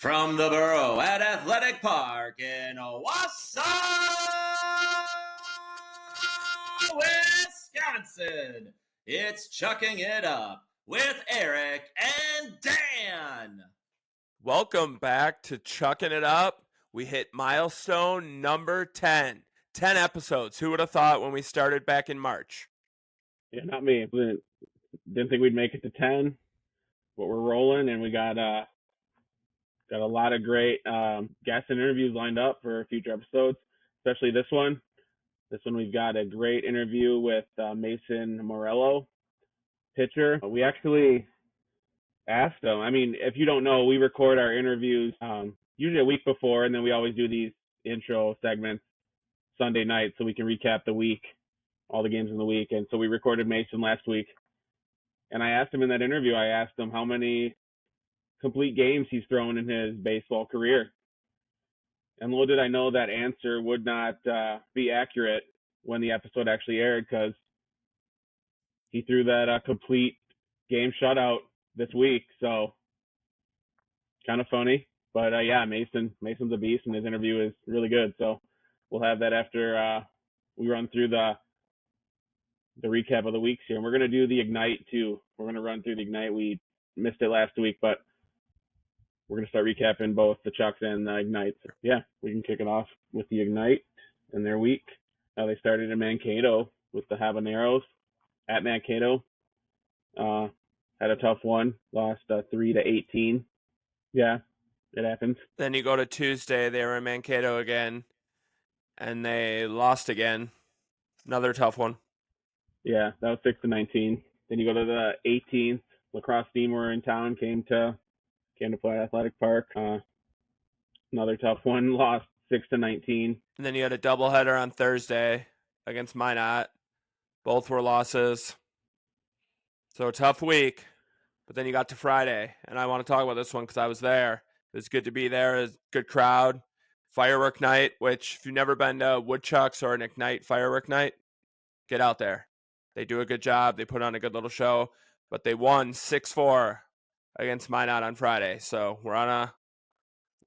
From the Borough at Athletic Park in Wausau, Wisconsin, it's Chucking It Up with Eric and Dan. Welcome back to Chucking It Up. We hit milestone number 10. 10 episodes. Who would have thought when we started back in March? Yeah, not me. Didn't think we'd make it to 10, but we're rolling, and we got a lot of great guest interviews lined up for future episodes, especially this one. This one we've got a great interview with Mason Morello, pitcher. We actually asked him. I mean, if you don't know, we record our interviews usually a week before, and then we always do these intro segments Sunday night so we can recap the week, all the games in the week. And so we recorded Mason last week. And I asked him in that interview, how many complete games he's thrown in his baseball career. And little did I know that answer would not be accurate when the episode actually aired, because he threw that complete game shutout this week. So kind of funny. But yeah, Mason's a beast, and his interview is really good. So we'll have that after we run through the recap of the weeks here. And we're going to do the Ignite too. We're going to run through the Ignite. We missed it last week, but we're going to start recapping both the Chucks and the Ignite. So, yeah, we can kick it off with the Ignite and their week. They started in Mankato with the Habaneros at Mankato. Had a tough one, lost 3-18. Yeah, it happens. Then you go to Tuesday, they were in Mankato again, and they lost again. Another tough one. Yeah, that was 6-19. Then you go to the 18th. Lacrosse team were in town, came to play Athletic Park. Another tough one, lost 6-19. And then you had a doubleheader on Thursday against Minot. Both were losses. So a tough week. But then you got to Friday, and I want to talk about this one because I was there. It was good to be there. It was a good crowd. Firework night, which if you've never been to Woodchucks or an Ignite firework night, get out there. They do a good job. They put on a good little show. But they won 6-4 against Minot on Friday. So we're on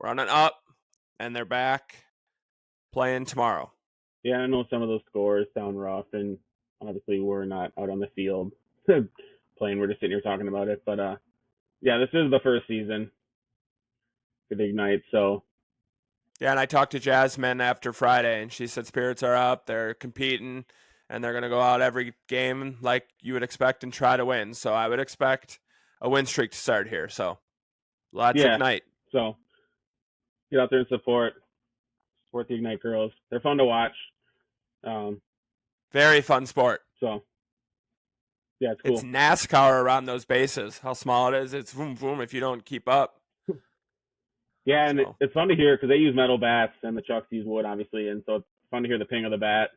an up, and they're back playing tomorrow. Yeah, I know some of those scores sound rough, and obviously we're not out on the field playing. We're just sitting here talking about it. But yeah, this is the first season for the Ignite. So yeah, and I talked to Jasmine after Friday, and she said spirits are up. They're competing, and they're going to go out every game like you would expect and try to win. So I would expect a win streak to start here. So let's Ignite. So get out there and support the Ignite girls. They're fun to watch. Very fun sport. So yeah, it's cool. It's NASCAR around those bases. How small it is. It's boom, boom if you don't keep up. Yeah, and it's fun to hear because they use metal bats and the Chucks use wood, obviously. And so it's fun to hear the ping of the bat.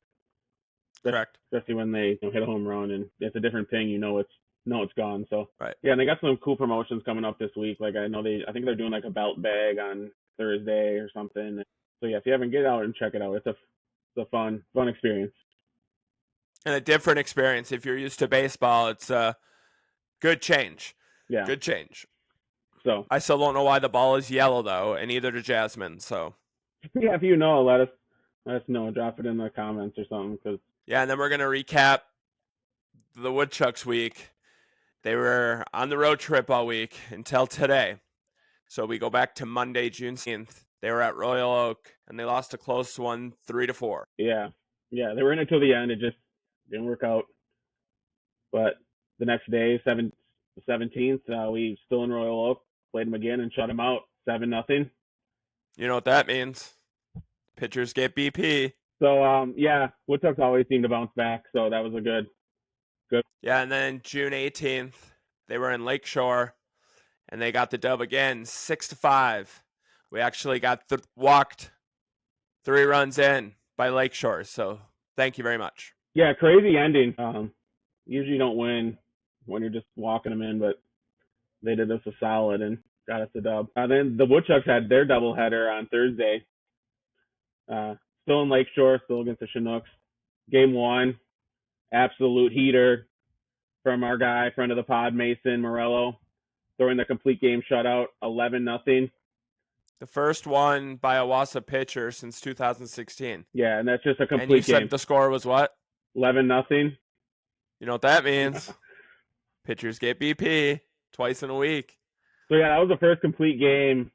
Correct. Especially when they hit a home run and it's a different ping, it's gone. So right. Yeah, and they got some cool promotions coming up this week. Like I think they're doing like a belt bag on Thursday or something. So yeah, if you haven't, get out and check it out. It's a fun experience. And a different experience. If you're used to baseball, it's a good change. Yeah. Good change. So I still don't know why the ball is yellow though, and neither to Jasmine. So yeah, if you know, let us know. Drop it in the comments or something. Yeah, and then we're gonna recap the Woodchucks week. They were on the road trip all week until today. So we go back to Monday, June 10th. They were at Royal Oak, and they lost a close one, 3-4. Yeah, they were in it till the end. It just didn't work out. But the next day, the 17th, we still in Royal Oak, played them again and shut them out, 7-0. You know what that means? Pitchers get BP. So yeah, Woodchucks always seem to bounce back. So that was a good. Yeah, and then June 18th, they were in Lakeshore, and they got the dub again, 6-5. We actually got walked 3 runs in by Lakeshore, so thank you very much. Yeah, crazy ending. Usually you don't win when you're just walking them in, but they did us a solid and got us the dub. Then the Woodchucks had their doubleheader on Thursday. Still in Lakeshore, still against the Chinooks. Game 1, absolute heater from our guy, friend of the pod, Mason Morello, throwing the complete game shutout, 11-0. The first one by a Wausau pitcher since 2016. Yeah, and that's just a And you complete game. said the score was what? 11-0. You know what that means? Pitchers get BP twice in a week. So yeah, that was the first complete game,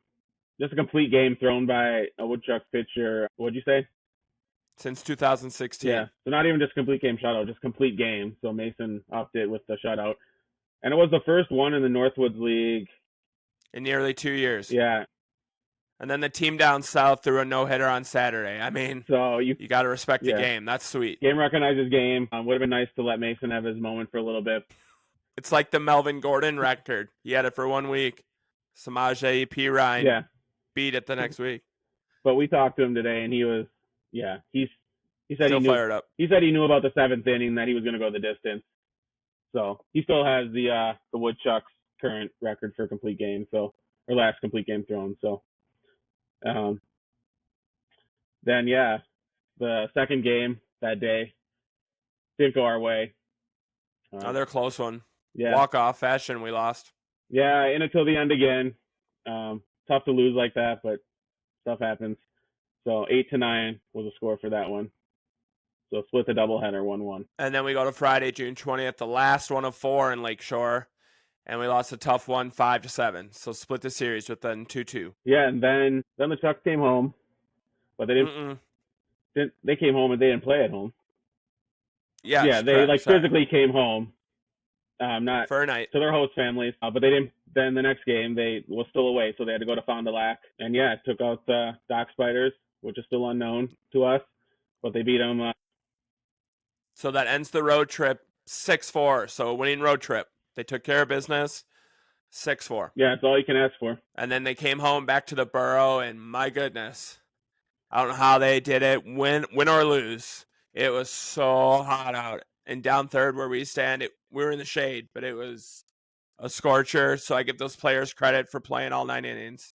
just a complete game thrown by a Woodchucks pitcher. What'd you say? Since 2016. Yeah, so not even just complete game shutout, just complete game. So Mason upped it with the shutout. And it was the first one in the Northwoods League. In nearly 2 years. Yeah. And then the team down south threw a no-hitter on Saturday. I mean, so you got to respect the game. That's sweet. Game recognizes game. Would have been nice to let Mason have his moment for a little bit. It's like the Melvin Gordon record. He had it for 1 week. Samaje P. Ryan beat it the next week. But we talked to him today, and he was, he said still he knew, fired up. He said he knew about the 7th inning, that he was going to go the distance. So he still has the Woodchucks current record for complete game, or last complete game thrown. So then the second game that day didn't go our way. Another close one. Yeah. Walk-off fashion, we lost. Yeah, in until the end again. Tough to lose like that, but stuff happens. So 8-9 was the score for that one. So split the doubleheader 1-1. And then we go to Friday, June 20th, the last one of 4 in Lakeshore. And we lost a tough one, 5-7. So split the series with then 2-2. Yeah, and then the Chucks came home, but they didn't. They came home and they didn't play at home. Yes, yeah, they physically came home, not for a night to their host families, but they didn't. Then the next game they was still away, so they had to go to Fond du Lac, and took out the Dock Spiders, which is still unknown to us, but they beat them. So that ends the road trip 6-4. So a winning road trip. They took care of business, 6-4. Yeah, that's all you can ask for. And then they came home back to the borough, and my goodness, I don't know how they did it, win or lose. It was so hot out. And down third where we stand, we were in the shade, but it was a scorcher. So I give those players credit for playing all 9 innings.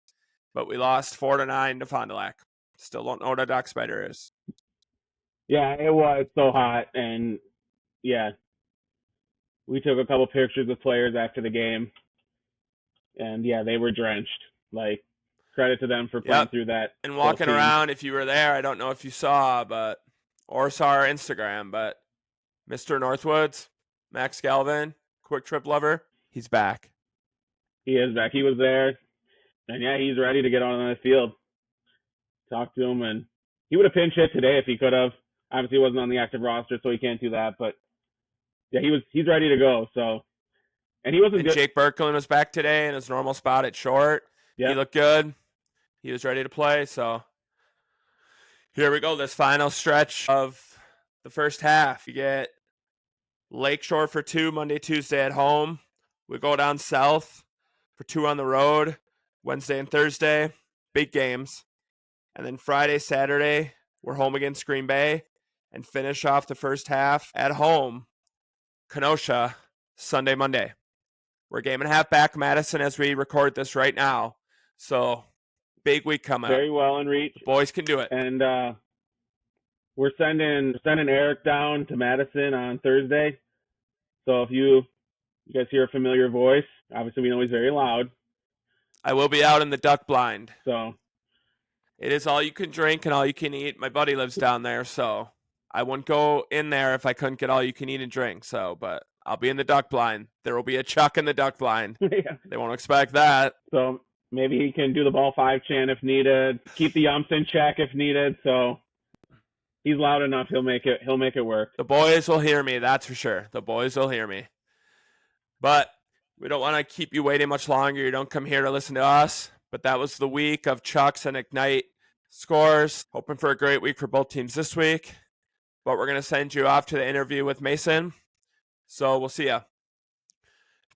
But we lost 4-9 to Fond du Lac. Still don't know what a Dock Spider is. Yeah, it was so hot, and we took a couple pictures with players after the game, and they were drenched. Like, credit to them for playing through that. And walking around, if you were there, I don't know if you saw or saw our Instagram, but Mr. Northwoods, Max Galvin, Quick Trip lover, he's back. He is back. He was there, and he's ready to get on the field. Talk to him, and he would have pinch hit today if he could have. Obviously, he wasn't on the active roster, so he can't do that. But he's ready to go. So, and he wasn't. And Jake Berkland was back today in his normal spot at short. Yeah. He looked good. He was ready to play. So here we go. This final stretch of the first half. You get Lakeshore for 2 Monday, Tuesday at home. We go down south for 2 on the road Wednesday and Thursday. Big games. And then Friday, Saturday, we're home against Green Bay and finish off the first half at home. Kenosha, Sunday, Monday. We're a game and a half back Madison as we record this right now. So, big week coming up. Very well in reach. The boys can do it. And we're sending Eric down to Madison on Thursday. So if you guys hear a familiar voice, obviously we know he's very loud. I will be out in the duck blind. So it is all you can drink and all you can eat. My buddy lives down there, so I wouldn't go in there if I couldn't get all you can eat and drink. So, but I'll be in the duck blind. There will be a Chuck in the duck blind. They won't expect that. So maybe he can do the ball 5 chant if needed, keep the umps in check if needed. So he's loud enough. He'll make it work. The boys will hear me. That's for sure. The boys will hear me. But we don't want to keep you waiting much longer. You don't come here to listen to us. But that was the week of Chucks and Ignite scores. Hoping for a great week for both teams this week. But we're going to send you off to the interview with Mason. So we'll see ya.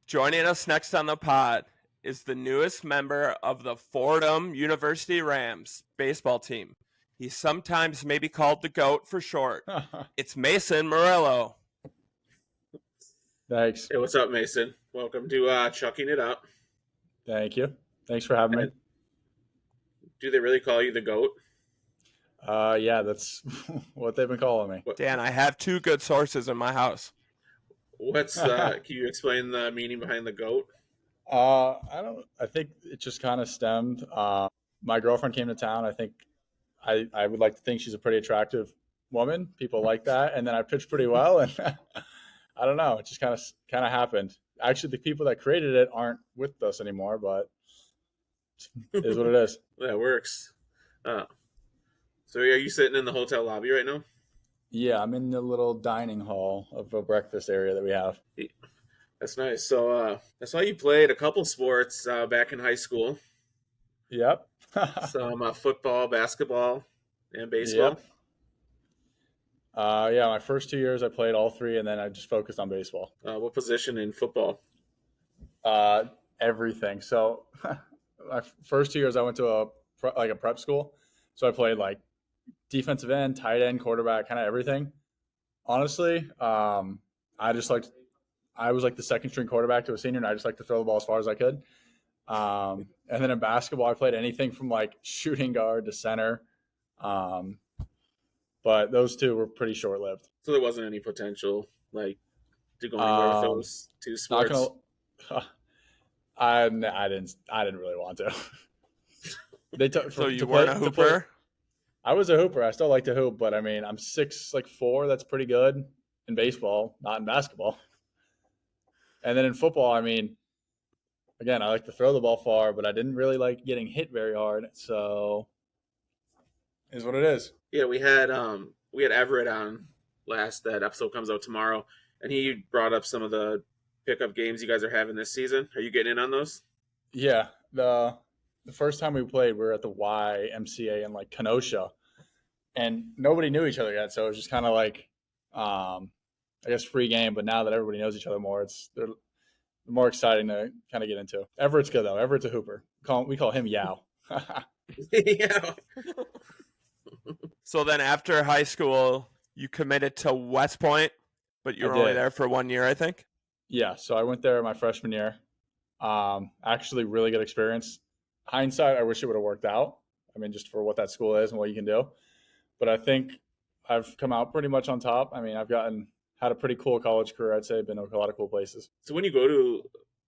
Joining us next on the pod is the newest member of the Fordham University Rams baseball team. He's sometimes maybe called the GOAT for short. It's Mason Morello. Thanks. Hey, what's up, Mason? Welcome to Chucking It Up. Thank you. Thanks for having me. Do they really call you the GOAT? Yeah, that's what they've been calling me. Dan, I have 2 good sources in my house. What's can you explain the meaning behind the GOAT? I think it just kind of stemmed my girlfriend came to town. I think I would like to think she's a pretty attractive woman. People like that. And then I pitched pretty well. And I don't know. It just kind of happened. Actually, the people that created it aren't with us anymore, but it is what it is. That works. So are you sitting in the hotel lobby right now? Yeah, I'm in the little dining hall of a breakfast area that we have. That's nice. So I saw you played a couple sports back in high school. Yep. Some football, basketball, and baseball. Yep. Yeah, my first 2 years I played all three, and then I just focused on baseball. What position in football? Everything. So my first 2 years I went to a prep school, so I played like defensive end, tight end, quarterback, kind of everything. Honestly, I was like the second string quarterback to a senior, and I just like to throw the ball as far as I could. And then in basketball, I played anything from like shooting guard to center. But those two were pretty short lived. So there wasn't any potential like to go anywhere with those two sports. I didn't really want to. So you weren't a hooper? I was a hooper. I still like to hoop, but I mean, I'm 6'4". That's pretty good in baseball, not in basketball. And then in football, I mean, again, I like to throw the ball far, but I didn't really like getting hit very hard. So, is what it is. Yeah, we had Everett on last. That episode comes out tomorrow, and he brought up some of the pickup games you guys are having this season. Are you getting in on those? Yeah, the first time we played, we were at the YMCA in like Kenosha, and nobody knew each other yet, so it was just kind of like, I guess, free game. But now that everybody knows each other more, they're more exciting to kind of get into. Everett's good though. Everett's a hooper. We call him Yao. Yeah. So then after high school, you committed to West Point, but you were only there for 1 year, I think? Yeah, so I went there my freshman year. Actually, really good experience. Hindsight, I wish it would have worked out. I mean, just for what that school is and what you can do. But I think I've come out pretty much on top. I mean, I've had a pretty cool college career, I'd say. Been to a lot of cool places. So when you go to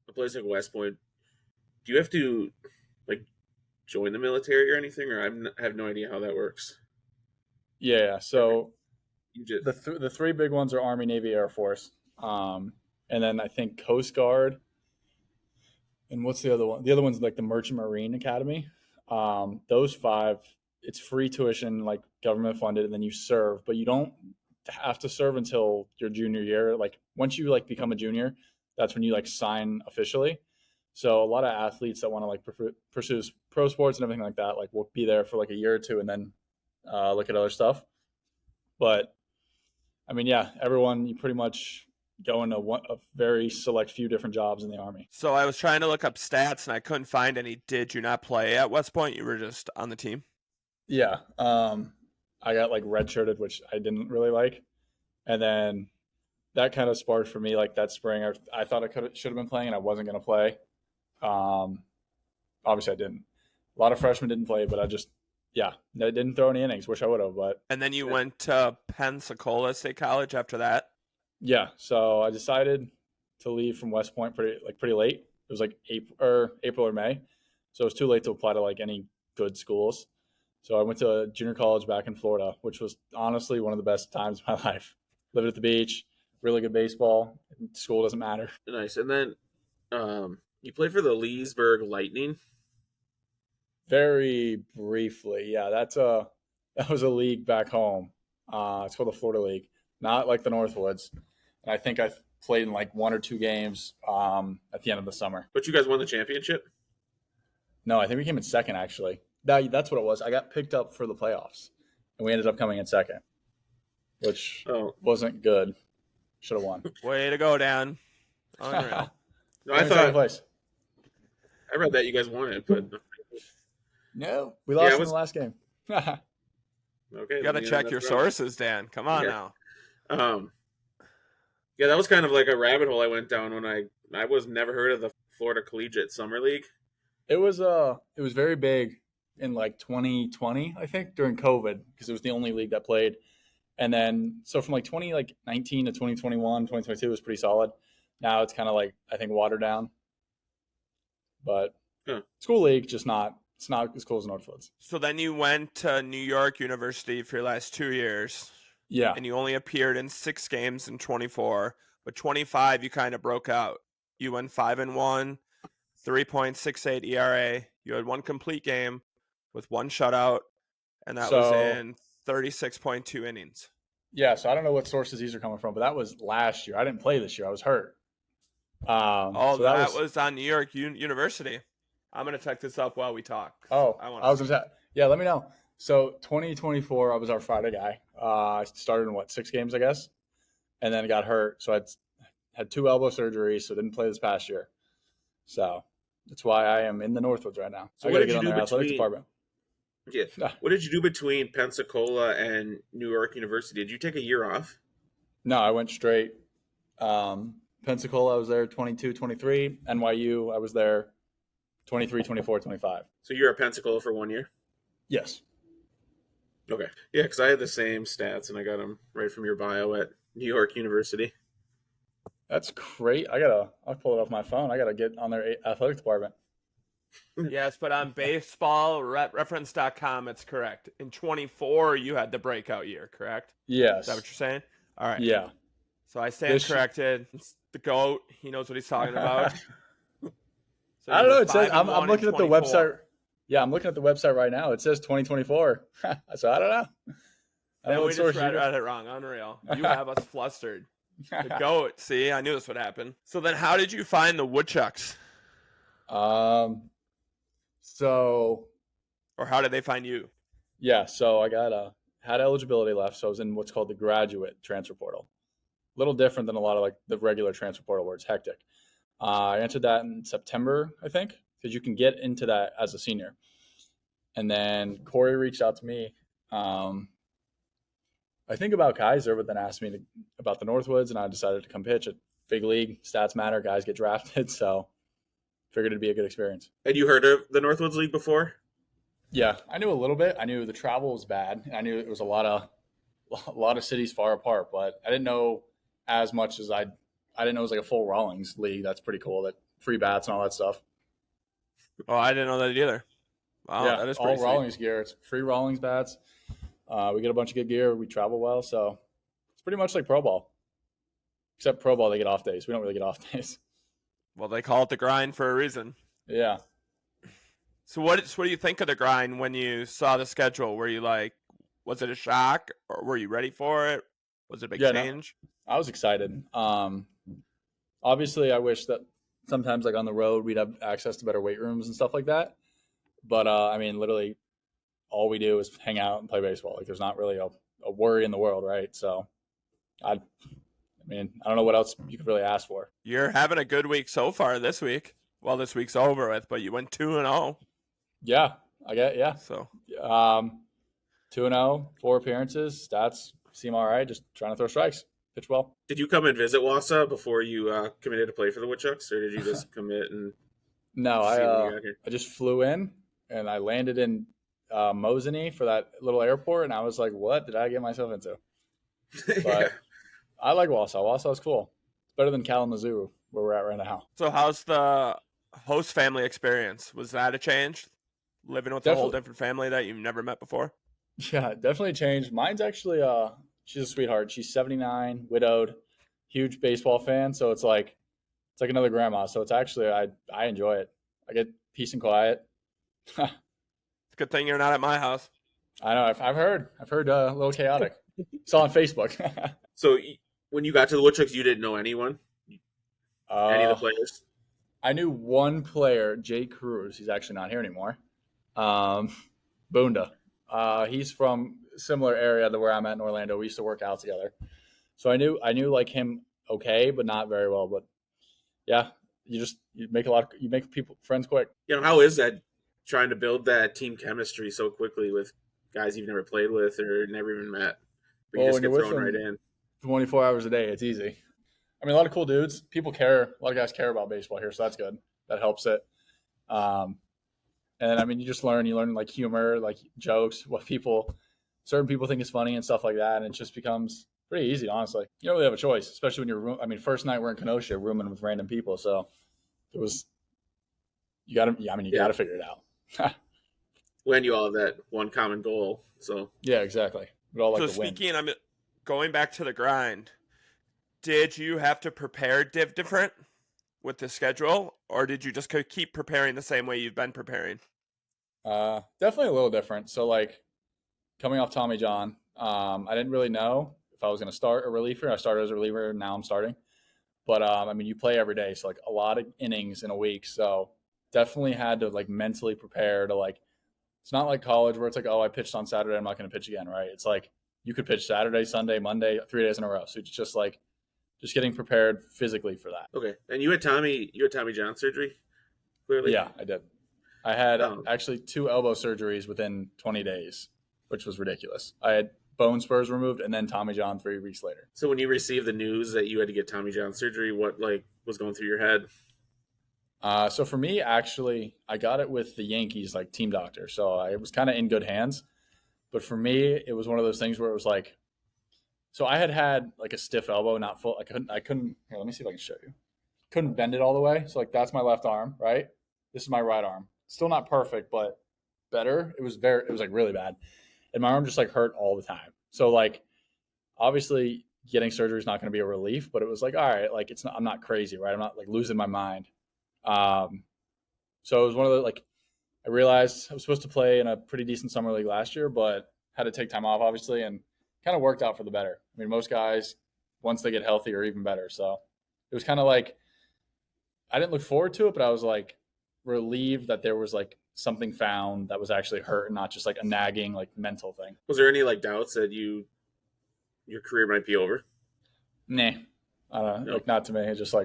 a place like West Point, do you have to like join the military or anything, or I have no idea how that works? Yeah, so you just the three big ones are Army, Navy, Air Force, and then I think Coast Guard. And what's the other one? The other one's like the Merchant Marine Academy. Those five, it's free tuition, like government funded, and then you serve, but you don't have to serve until your junior year. Like once you like become a junior, that's when you like sign officially. So a lot of athletes that want to like pursue pro sports and everything like that, like will be there for like a year or two and then look at other stuff. But I mean, yeah, everyone, you pretty much go into a very select few different jobs in the Army. So I was trying to look up stats and I couldn't find any. Did you not play at West Point? You were just on the team? Yeah. I got like redshirted, which I didn't really like. And then that kind of sparked for me like that spring. I thought I should have been playing and I wasn't going to play. Obviously I didn't. A lot of freshmen didn't play, but I didn't throw any innings. Wish I would have, but. And then you went to Pensacola State College after that? Yeah, so I decided to leave from West Point pretty late. It was like April or May, so it was too late to apply to like any good schools. So I went to a junior college back in Florida, which was honestly one of the best times of my life. Lived at the beach, really good baseball. School doesn't matter. Nice. And then you played for the Leesburg Lightning. Very briefly, yeah. That was a league back home. It's called the Florida League, not like the Northwoods. And I think I played in like one or two games at the end of the summer. But you guys won the championship? No, I think we came in second, actually. That's what it was. I got picked up for the playoffs, and we ended up coming in second, which wasn't good. Should have won. Way to go, Dan. Unreal. No, I read that you guys won it, but no, we lost in the last game. Okay, you got to check your sources, Dan. Come on now. Yeah, that was kind of like a rabbit hole I went down when I was never heard of the Florida Collegiate Summer League. It was very big in like 2020, I think, during COVID, because it was the only league that played. And then so from like 2019 to 2021, 2022 was pretty solid. Now it's kind of like I think watered down. But school league, just not It's not as cool as Northwoods. So then you went to New York University for your last 2 years. Yeah. And you only appeared in 6 games in 24, but 25 you kind of broke out. You went 5-1, 3.68 ERA. You had 1 complete game with 1 shutout, and that was in 36.2 innings. Yeah, so I don't know what sources these are coming from, but that was last year. I didn't play this year. I was hurt. So that was on New York University. I'm going to check this up while we talk. Oh, I was going to say, yeah, let me know. So 2024, I was our Friday guy. I started in 6 games, I guess, and then got hurt. So I had 2 elbow surgeries, so didn't play this past year. So that's why I am in the Northwoods right now. So I got to get on their athletic department. Yeah. What did you do between Pensacola and New York University? Did you take a year off? No, I went straight. Pensacola, I was there 22, 23. NYU, I was there 23, 24, 25. So you're at Pensacola for 1 year? Yes. Okay. Yeah, because I had the same stats, and I got them right from your bio at New York University. That's great. I'll pull it off my phone. I got to get on their athletic department. Yes, but on baseballreference.com, it's correct. In 24, you had the breakout year, correct? Yes. Is that what you're saying? All right. Yeah. So I stand corrected. It's the GOAT. He knows what he's talking about. So I don't know. It says I'm 5-1 looking in at the 24. website. Yeah, I'm looking at the website right now. It says 2024. So I don't know. Then we just read it wrong. Unreal. You have us flustered. The GOAT. See, I knew this would happen. So then how did you find the Woodchucks? Or how did they find you? Yeah, so I had eligibility left, so I was in what's called the graduate transfer portal. A little different than a lot of the regular transfer portal where it's hectic. I entered that in September, I think, because you can get into that as a senior. And then Corey reached out to me. I think about Kaiser, but then asked me about the Northwoods, and I decided to come pitch at big league. Stats matter, guys get drafted, so figured it'd be a good experience. Had you heard of the Northwoods League before? Yeah, I knew a little bit. I knew the travel was bad. I knew it was a lot of cities far apart, but I didn't know as much as I didn't know it was like a full Rawlings league. That's pretty cool. That free bats and all that stuff. Oh, I didn't know that either. Wow, yeah, that is all pretty Rawlings gear. It's free Rawlings bats. We get a bunch of good gear. We travel well, so it's pretty much like pro ball. Except pro ball, they get off days. We don't really get off days. Well, they call it the grind for a reason. Yeah. So what do you think of the grind when you saw the schedule? Were you like, was it a shock, or were you ready for it? Was it a big change? No, I was excited. Obviously, I wish that sometimes, like on the road, we'd have access to better weight rooms and stuff like that. But I mean, literally, all we do is hang out and play baseball. Like, there's not really a worry in the world, right? So, I mean, I don't know what else you could really ask for. You're having a good week so far this week. Well, this week's over with, but you went 2-0. Yeah, I get So 2-0, 4 appearances. Stats seem all right. Just trying to throw strikes, pitch well. Did you come and visit Wausau before you committed to play for the Woodchucks, or did you just commit and? No, see when you got here? I just flew in and I landed in Moseny for that little airport, and I was like, "What did I get myself into?" But Yeah. I like Wausau. Wausau's cool. It's better than Kalamazoo, where we're at right now. So how's the host family experience? Was that a change? Living with a whole different family that you've never met before? Yeah, definitely changed. Mine's actually she's a sweetheart. She's 79, widowed, huge baseball fan. So it's like another grandma. So it's actually I enjoy it. I get peace and quiet. It's a good thing you're not at my house. I know. I've heard a little chaotic. Saw on Facebook. So when you got to the Woodchucks, you didn't know anyone? Any of the players? I knew one player, Jake Cruz. He's actually not here anymore. Boonda. He's from a similar area to where I'm at in Orlando. We used to work out together. So I knew like him okay, but not very well. But yeah, you make friends quick. How is that trying to build that team chemistry so quickly with guys you've never played with or never even met? But you just get thrown right in. 24 hours a day, it's easy. I mean, a lot of cool dudes. People care. A lot of guys care about baseball here, so that's good. That helps it. And I mean, you learn like humor, like jokes, what certain people think is funny and stuff like that. And it just becomes pretty easy, honestly. You don't really have a choice, especially when first night we're in Kenosha, rooming with random people. So you got to figure it out. when you all have that one common goal. So Yeah, exactly. We'd all like So to win. speaking, I'm going back to the grind. Did you have to prepare different with the schedule, or did you just keep preparing the same way you've been preparing? Definitely a little different. So like coming off Tommy John, I didn't really know if I was going to start a reliever. I started as a reliever. Now I'm starting. But I mean, you play every day, so like a lot of innings in a week. So definitely had to like mentally prepare to like. It's not like college where it's like, oh, I pitched on Saturday, I'm not going to pitch again, right? It's like you could pitch Saturday, Sunday, Monday, 3 days in a row. So it's just like just getting prepared physically for that. okay, and you had Tommy John surgery, clearly. Yeah, I did. I had Oh. actually 2 elbow surgeries within 20 days, which was ridiculous. I had bone spurs removed and then Tommy John 3 weeks later. So when you received the news that you had to get Tommy John surgery, what like was going through your head? So for me, actually, I got it with the Yankees like team doctor, so I was kind of in good hands. But for me, it was one of those things where it was like, so I had like a stiff elbow, not full. I couldn't. Here, let me see if I can show you. Couldn't bend it all the way. So like that's my left arm, right? This is my right arm. Still not perfect, but better. It was like really bad, and my arm just like hurt all the time. So like, obviously, getting surgery is not going to be a relief, but it was like, all right, like it's not. I'm not crazy, right? I'm not like losing my mind. So it was one of the like, I realized I was supposed to play in a pretty decent summer league last year, but had to take time off, obviously, and kind of worked out for the better. I mean, most guys, once they get healthy, are even better. So it was kind of like, I didn't look forward to it, but I was like relieved that there was like something found that was actually hurt and not just like a nagging, like mental thing. Was there any like doubts that your career might be over? Nah, I don't know, No. like not to me. It just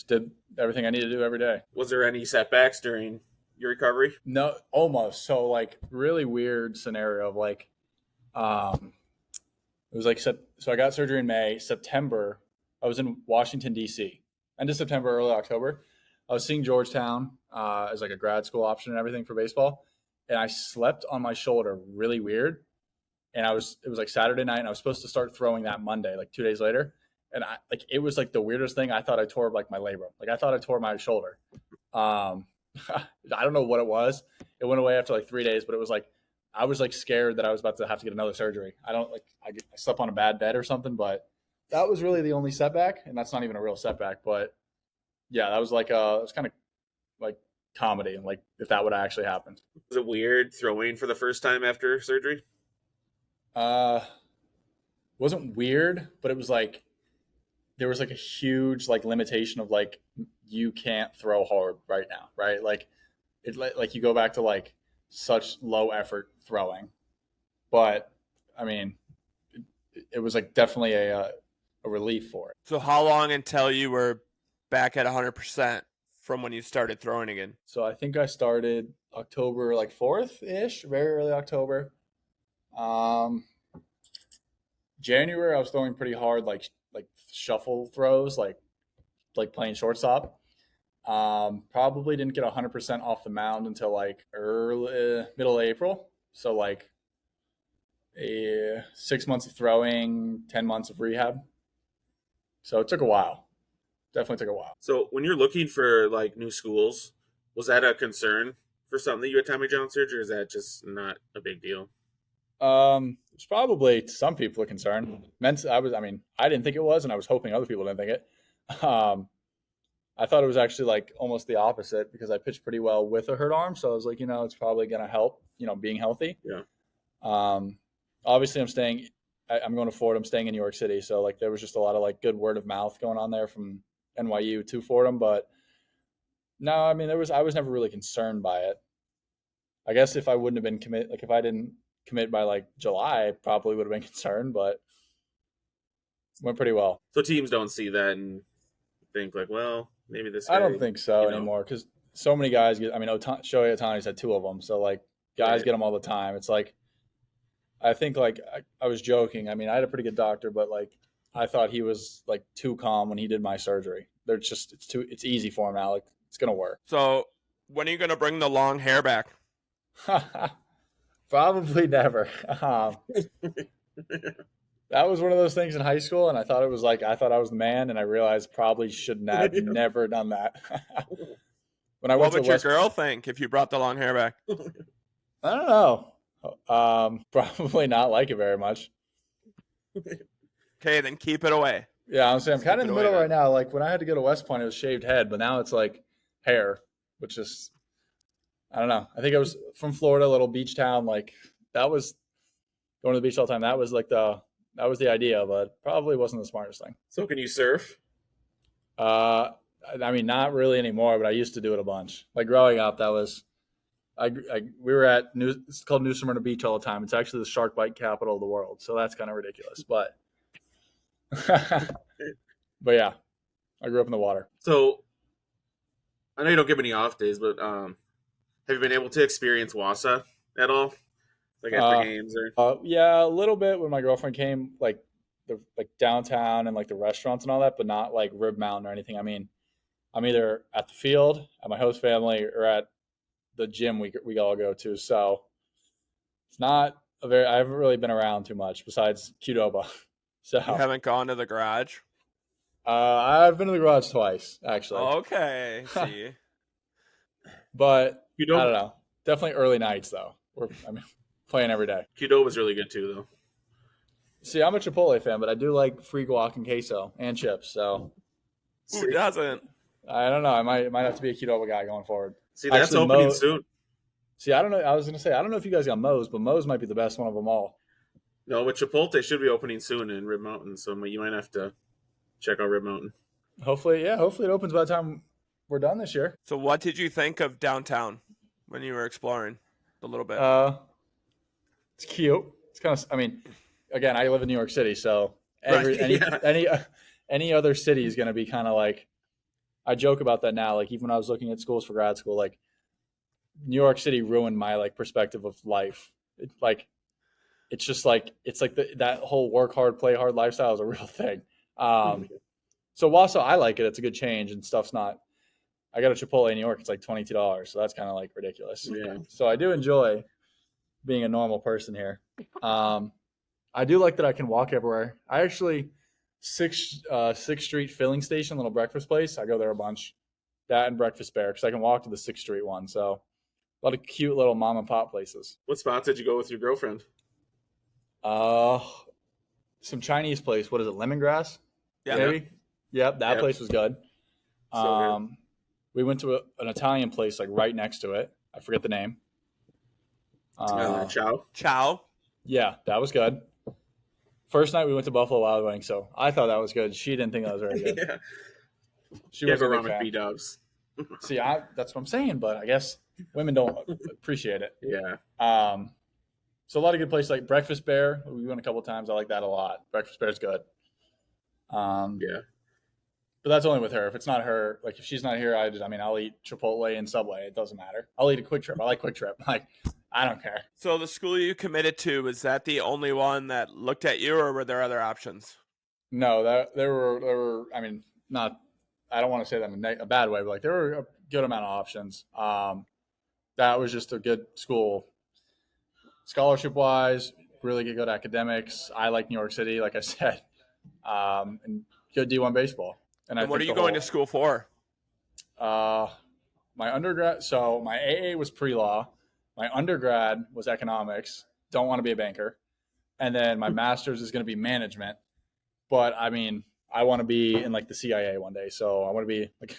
did everything I need to do every day. Was there any setbacks during your recovery? No, almost. So like really weird scenario of like, it was like, so I got surgery in May. September, I was in Washington, D.C. End of September, early October. I was seeing Georgetown as like a grad school option and everything for baseball. And I slept on my shoulder really weird. And it was like Saturday night and I was supposed to start throwing that Monday, like 2 days later. And it was like the weirdest thing. I thought I tore like my labrum. Like I thought I tore my shoulder. I don't know what it was. It went away after like 3 days, but it was like, I was like scared that I was about to have to get another surgery. I slept on a bad bed or something, but that was really the only setback. And that's not even a real setback, but yeah, that was like, it was kind of like comedy. And like, if that would have actually happened. Was it weird throwing for the first time after surgery? Wasn't weird, but it was like, there was like a huge like limitation of like, you can't throw hard right now. Right. Like it, like you go back to like such low effort throwing, but I mean, it was like definitely a relief for it. So how long until you were back at 100% from when you started throwing again? So I think I started October like 4th ish, very early October. January I was throwing pretty hard, like shuffle throws, like playing shortstop. Probably didn't get 100% off the mound until like early middle of April. So like 6 months of throwing, 10 months of rehab. So it took a while. Definitely took a while. So when you're looking for like new schools, was that a concern for something that you had Tommy John surgery, or is that just not a big deal? It's probably to some people a concern. I didn't think it was, and I was hoping other people didn't think it. I thought it was actually like almost the opposite because I pitched pretty well with a hurt arm. So I was like, it's probably going to help, being healthy. Yeah. Obviously I'm going to Fordham, I'm staying in New York City. So like there was just a lot of like good word of mouth going on there from NYU to Fordham. But no, I mean, I was never really concerned by it. I guess if I wouldn't have been if I didn't commit by like July, I probably would have been concerned, but went pretty well. So teams don't see that and think like, well, maybe this guy, I don't think so anymore because so many guys get. I mean, Shohei Ohtani's had 2 of them, so like guys get them all the time. It's like I think like I was joking. I mean, I had a pretty good doctor, but like I thought he was like too calm when he did my surgery. It's easy for him now. Like it's gonna work. So when are you going to bring the long hair back? Probably never. That was one of those things in high school, and I thought I was the man, and I realized probably should not never done that. When I What went would to your West, girl think if you brought the long hair back? I don't know. Probably not like it very much. Okay, then keep it away. Yeah, I'm saying I'm kind of in the Keep it middle away, right now. Like when I had to go to West Point, it was shaved head, but now it's like hair, which is I don't know. I think I was from Florida, little beach town. Like that was going to the beach all the time. That was the idea, but probably wasn't the smartest thing. So can you surf? I mean, not really anymore, but I used to do it a bunch. Like growing up, that was we were at it's called New Smyrna Beach all the time. It's actually the shark bite capital of the world, so that's kind of ridiculous. But but yeah, I grew up in the water. So I know you don't give any off days, but have you been able to experience Wausau at all? Like after games or Yeah, a little bit when my girlfriend came, like downtown and like the restaurants and all that, but not like Rib Mountain or anything. I mean, I'm either at the field, at my host family, or at the gym we all go to. So it's not I haven't really been around too much besides Qdoba. So You haven't gone to the garage? I've been to the garage twice, actually. Okay. See. But I Qdoba? don't know. Definitely early nights though. Playing every day. Qdoba was really good too, though. See, I'm a Chipotle fan, but I do like free guac and queso and chips. So Who doesn't? I don't know. I might have to be a Qdoba guy going forward. See, that's Actually, opening soon. See, I don't know. I was going to say, I don't know if you guys got Moe's, but Moe's might be the best one of them all. No, but Chipotle should be opening soon in Rib Mountain, so you might have to check out Rib Mountain. Hopefully it opens by the time we're done this year. So what did you think of downtown when you were exploring a little bit? It's cute. It's kind of, I mean, again, I live in New York City, so any other city is going to be kind of like, I joke about that now. Like even when I was looking at schools for grad school, like New York City ruined my like perspective of life. It's just like that whole work hard, play hard lifestyle is a real thing. So Wausau, I like it. It's a good change and stuff's not. I got a Chipotle in New York. It's like $22, so that's kind of like ridiculous. Yeah. So I do enjoy being a normal person here. I do like that I can walk everywhere. I actually 6th Street filling station, little breakfast place. I go there a bunch. That and Breakfast Bear because I can walk to the 6th Street one. So a lot of cute little mom and pop places. What spots did you go with your girlfriend? Some Chinese place. What is it? Lemongrass? Yeah. Maybe. Yep, that place was good. So good. We went to an Italian place like right next to it. I forget the name. Chow. Yeah, that was good. First night we went to Buffalo Wild Wings, so I thought that was good. She didn't think that was very good. Yeah. She was a around big with fan. B-dubs. See, that's what I'm saying, but I guess women don't appreciate it. Yeah. So a lot of good places like Breakfast Bear. We went a couple times. I like that a lot. Breakfast Bear is good. Yeah. But that's only with her. If it's not her, like if she's not here, I'll eat Chipotle and Subway. It doesn't matter. I'll eat a Quick Trip. I like Quick Trip. Like, I don't care. So the school you committed to, was that the only one that looked at you, or were there other options? No, there were. I mean, not. I don't want to say that in a bad way, but like there were a good amount of options. That was just a good school, scholarship wise. Really good academics. I like New York City, like I said, and good D1 baseball. And what are you going to school for? My undergrad. So my AA was pre-law. My undergrad was economics. Don't want to be a banker. And then my master's is going to be management. But I mean, I want to be in like the CIA one day. So I want to be like,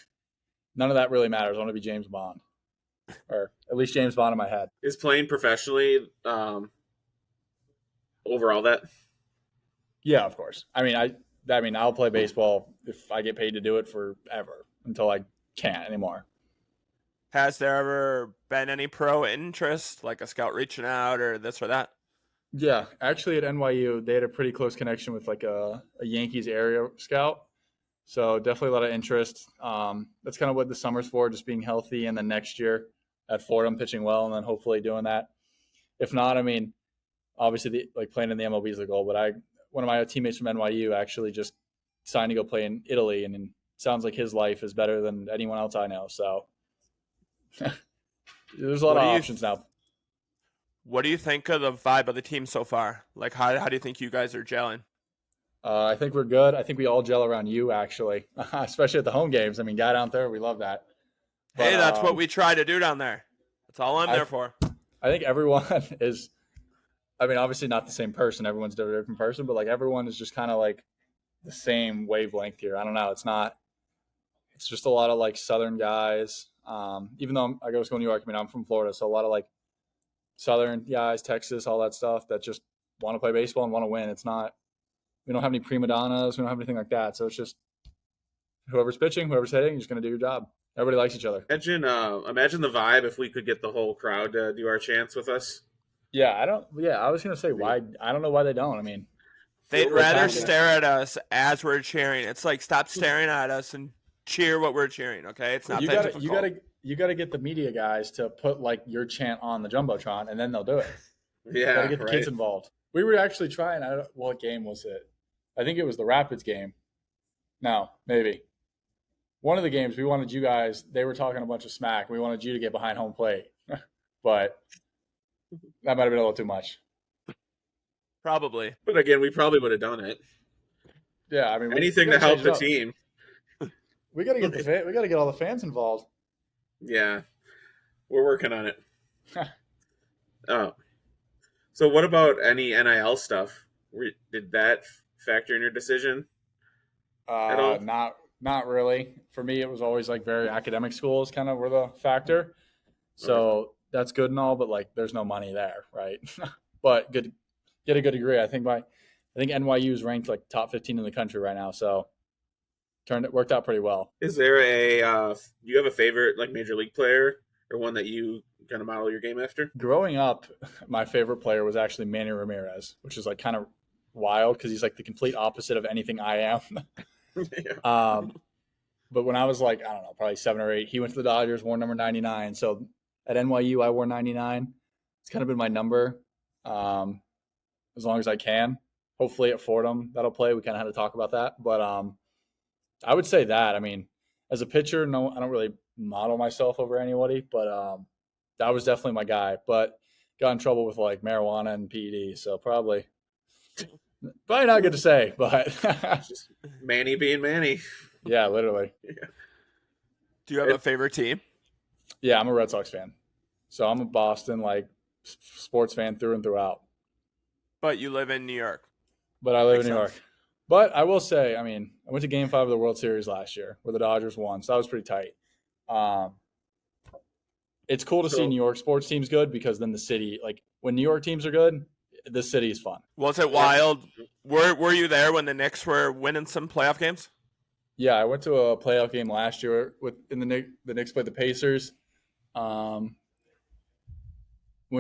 none of that really matters. I want to be James Bond, or at least James Bond in my head. Is playing professionally overall that? Yeah, of course. I mean, I'll play baseball if I get paid to do it forever until I can't anymore. Has there ever been any pro interest, like a scout reaching out or this or that? Yeah, actually at NYU, they had a pretty close connection with like a Yankees area scout. So definitely a lot of interest. That's kind of what the summer's for, just being healthy. And then next year at Ford, I'm pitching well and then hopefully doing that. If not, I mean, obviously playing in the MLB is the goal, but one of my teammates from NYU actually just signed to go play in Italy, and it sounds like his life is better than anyone else I know. So there's a lot of options now. What do you think of the vibe of the team so far? Like, how do you think you guys are gelling? I think we're good. I think we all gel around you, actually, especially at the home games. I mean, guy down there, we love that. Hey, that's what we try to do down there. That's all I'm there for. I think everyone is. I mean, obviously not the same person. Everyone's a different person, but like everyone is just kind of like the same wavelength here. I don't know. It's not. It's just a lot of like Southern guys. Even though I go to school in New York, I mean, I'm from Florida, so a lot of like Southern guys, Texas, all that stuff that just want to play baseball and want to win. It's not. We don't have any prima donnas. We don't have anything like that. So it's just whoever's pitching, whoever's hitting, you're just gonna do your job. Everybody likes each other. Imagine the vibe if we could get the whole crowd to do our chants with us. Yeah, I was gonna say why. I don't know why they don't. I mean, They'd rather stare at us as we're cheering. It's like stop staring at us and cheer what we're cheering. Okay, it's not that difficult. You gotta get the media guys to put like your chant on the jumbotron, and then they'll do it. Yeah, You gotta get the kids involved. We were actually trying. What game was it? I think it was the Rapids game. No, maybe one of the games. We wanted you guys. They were talking a bunch of smack. We wanted you to get behind home plate, but that might have been a little too much. Probably. But again, we probably would have done it. Yeah, I mean, anything to help the team. We got to get we got to get all the fans involved. Yeah, we're working on it. Oh, so what about any NIL stuff? Did that factor in your decision at all? Not really. For me, it was always like very academic schools kind of were the factor. So that's good and all, but like there's no money there, right? But get a good degree. I think NYU is ranked like top 15 in the country right now. So worked out pretty well. Is there do you have a favorite like major league player or one that you kind of model your game after? Growing up, my favorite player was actually Manny Ramirez, which is like kind of wild because he's like the complete opposite of anything I am. Yeah. But when I was like, I don't know, probably 7 or 8, he went to the Dodgers, wore number 99. So at NYU, I wore 99. It's kind of been my number as long as I can. Hopefully at Fordham, that'll play. We kind of had to talk about that. But I would say that. I mean, as a pitcher, no, I don't really model myself over anybody, but that was definitely my guy. But got in trouble with like marijuana and PED, so probably not good to say, but just Manny being Manny. Yeah, literally. Yeah. Do you have a favorite team? Yeah, I'm a Red Sox fan. So I'm a Boston like sports fan through and throughout. But you live in New York. But I live in New York. But I will say, I mean, I went to Game 5 of the World Series last year where the Dodgers won, so that was pretty tight. It's cool to see New York sports teams good because then the city, like when New York teams are good, the city is fun. Was it wild? Were you there when the Knicks were winning some playoff games? Yeah, I went to a playoff game last year the Knicks played the Pacers. Went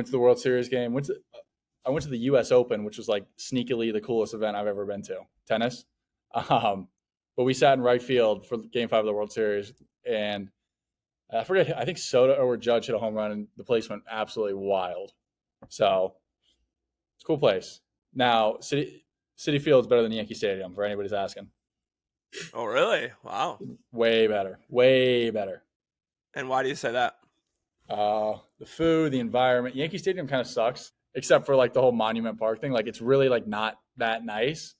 to the World Series game. I went to the U.S. Open, which was like sneakily the coolest event I've ever been to, tennis. But we sat in right field for Game 5 of the World Series, and I forget, I think Soto or Judge hit a home run, and the place went absolutely wild. So it's a cool place. Now, City Field's better than Yankee Stadium, for anybody's asking. Oh, really? Wow. Way better. Way better. And why do you say that? The food, the environment. Yankee Stadium kind of sucks, except for like the whole Monument Park thing. Like it's really like not that nice,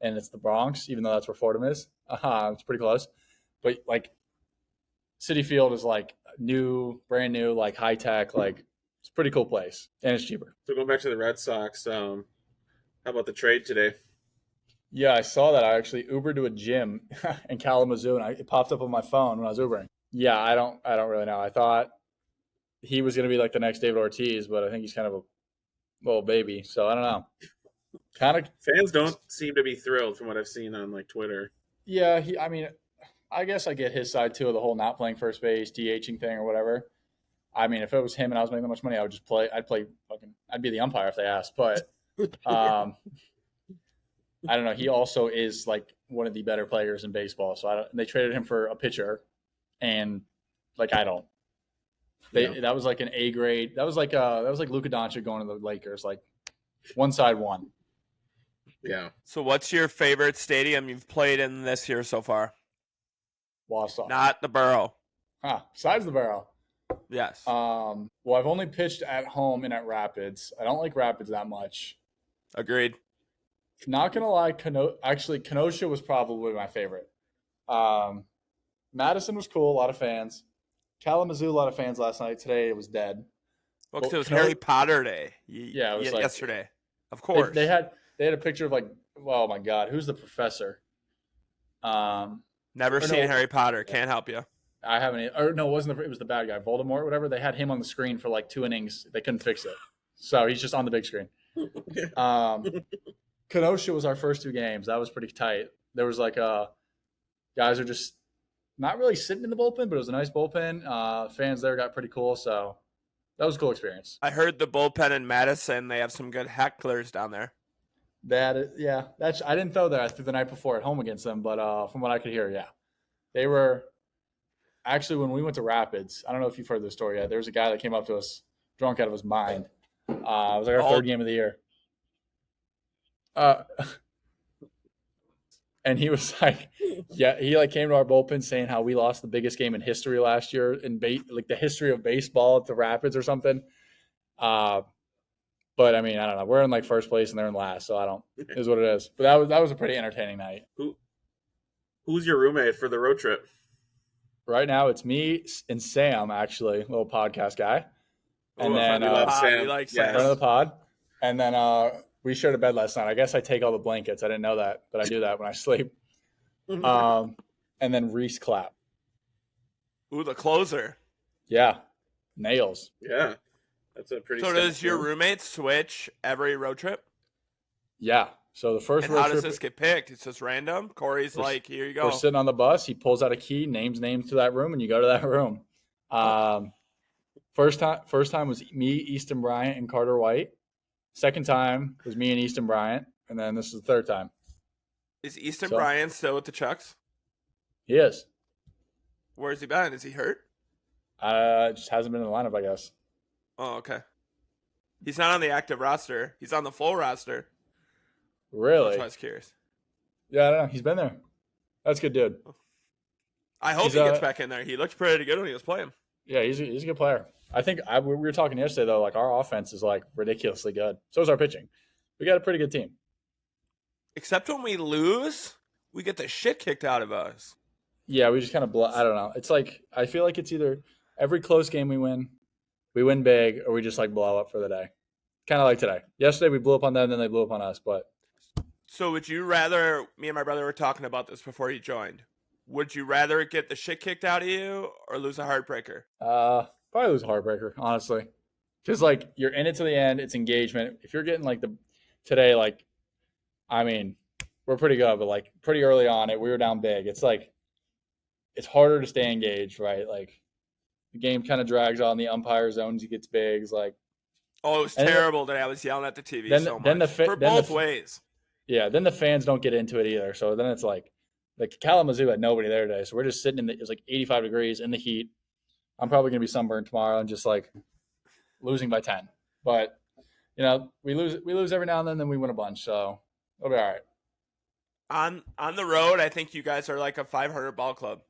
and it's the Bronx, even though that's where Fordham is. It's pretty close, but like City Field is like brand new, like high tech. Like it's a pretty cool place, and it's cheaper. So going back to the Red Sox, how about the trade today? Yeah, I saw that. I actually Ubered to a gym in Kalamazoo, and it popped up on my phone when I was Ubering. Yeah, I don't really know. I thought he was going to be like the next David Ortiz, but I think he's kind of a little baby. So I don't know. Fans don't seem to be thrilled from what I've seen on like Twitter. Yeah, I mean, I guess I get his side too of the whole not playing first base, DHing thing or whatever. I mean, if it was him and I was making that much money, I would just play. I'd be the umpire if they asked. But I don't know. He also is like one of the better players in baseball. So they traded him for a pitcher, and like I don't. That was like an A grade. That was like Luka Doncic going to the Lakers. Like one side won. Yeah. So what's your favorite stadium you've played in this year so far? Wausau. Not the Borough. Besides the Borough. Yes. Well, I've only pitched at home and at Rapids. I don't like Rapids that much. Agreed. Not gonna lie, Kenosha was probably my favorite. Madison was cool, a lot of fans. Kalamazoo, a lot of fans last night. Today it was dead. Well, 'cause Well, it was can I- Harry Potter Day. Yeah, it was like yesterday. Of course. They had a picture of like, oh my God, who's the professor? Never or seen no. Harry Potter. Can't help you. I haven't. Or no, it was the bad guy, Voldemort, whatever. They had him on the screen for like 2 innings. They couldn't fix it, so he's just on the big screen. Kenosha was our first 2 games. That was pretty tight. There was like guys are just not really sitting in the bullpen, but it was a nice bullpen. Fans there got pretty cool, so that was a cool experience. I heard the bullpen in Madison. They have some good hecklers down there. I didn't throw that. I threw the night before at home against them, but from what I could hear, yeah, they were actually when we went to Rapids. I don't know if you've heard this story yet. There was a guy that came up to us drunk out of his mind. It was like our third game of the year. And he was like, yeah, he like came to our bullpen saying how we lost the biggest game in history last year in like the history of baseball at the Rapids or something. But I mean, I don't know. We're in like first place and they're in last, so I don't. Is what it is. But that was a pretty entertaining night. Who's your roommate for the road trip? Right now, it's me and Sam, actually, little podcast guy, and then we love Sam. We like Sam. friend of the pod, and then we shared a bed last night. I guess I take all the blankets. I didn't know that, but I do that when I sleep. And then Reese Clapp. Ooh, the closer. Yeah, nails. Yeah, that's a pretty. So does your roommate switch every road trip? Yeah. So the first And road how does trip, this get picked? It's just random. Corey's like, here you go. we're sitting on the bus. He pulls out a key, names to that room, and you go to that room. First time was me, Easton Bryant, and Carter White. Second time was me and Easton Bryant, and then this is the third time. Is Easton Bryant still with the Chucks? He is. Where's he been? Is he hurt? Just hasn't been in the lineup, I guess. Oh, okay. He's not on the active roster. He's on the full roster. Really? That's why I was curious. Yeah, I don't know. He's been there. That's a good dude. I hope he gets back in there. He looked pretty good when he was playing. Yeah, he's a good player. I think we were talking yesterday, though, like our offense is like ridiculously good. So is our pitching. We got a pretty good team. Except when we lose, we get the shit kicked out of us. Yeah, we just kind of I don't know. It's like I feel like it's either every close game we win big, or we just like blow up for the day. Kind of like today. Yesterday we blew up on them, then they blew up on us. But so would you rather? Me and my brother were talking about this before he joined. Would you rather get the shit kicked out of you or lose a heartbreaker? Probably lose a heartbreaker, honestly. Because like you're in it to the end, it's engagement. If you're getting like today, like, I mean, we're pretty good, but like pretty early on we were down big. It's like it's harder to stay engaged, right? Like the game kind of drags on. The umpire zones he gets big. It's like, oh, it was terrible today. I was yelling at the TV so much. For both ways. Yeah, then the fans don't get into it either. So then it's like Kalamazoo had nobody there today. So we're just sitting it was like 85 degrees in the heat. I'm probably going to be sunburned tomorrow and just like losing by 10. But, you know, we lose every now and then we win a bunch. So it'll be all right. On the road, I think you guys are like a 500 ball club.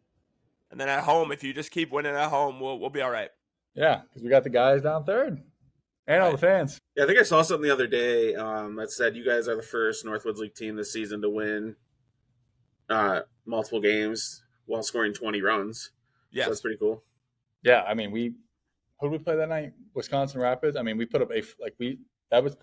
And then at home, if you just keep winning at home, we'll be all right. Yeah, because we got the guys down third and all the fans. Yeah, I think I saw something the other day that said you guys are the first Northwoods League team this season to win multiple games while scoring 20 runs. Yeah, so that's pretty cool. Yeah, I mean, who did we play that night? Wisconsin Rapids. I mean, we put up that was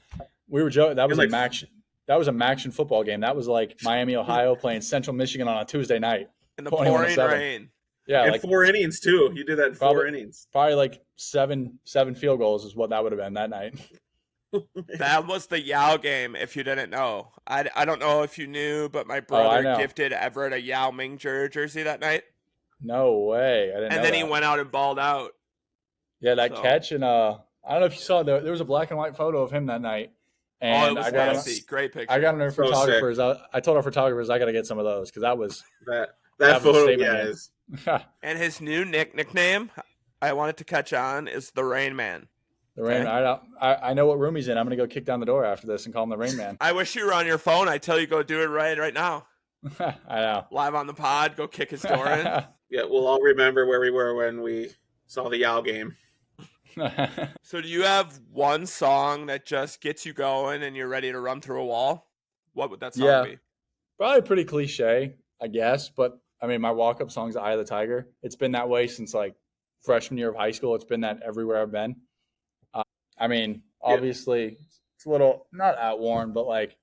a Maction football game. That was like Miami, Ohio playing Central Michigan on a Tuesday night in the pouring rain. Yeah, and like 4 innings too. You did that in 4 innings. Probably like seven field goals is what that would have been that night. That was the Yao game, if you didn't know. I don't know if you knew, but my brother gifted Everett a Yao Ming jersey that night. No way. I didn't know. And then he went out and balled out. Yeah, catch, and I don't know if you saw, there was a black and white photo of him that night. And it was nasty. Great picture. I got our photographers. I told our photographers I got to get some of those because that was that photo. Yeah, is. And his new nickname, I wanted to catch on, is the Rain Man. The Rain Man. I know what room he's in. I'm gonna go kick down the door after this and call him the Rain Man. I wish you were on your phone. I tell you, go do it right now. I know. Live on the pod. Go kick his door in. Yeah, we'll all remember where we were when we saw the Yao game. So do you have one song that just gets you going and you're ready to run through a wall? What would that song be? Probably pretty cliche, I guess. But, I mean, my walk-up song's Eye of the Tiger. It's been that way since, like, freshman year of high school. It's been that everywhere I've been. I mean, obviously, it's a little not outworn, but like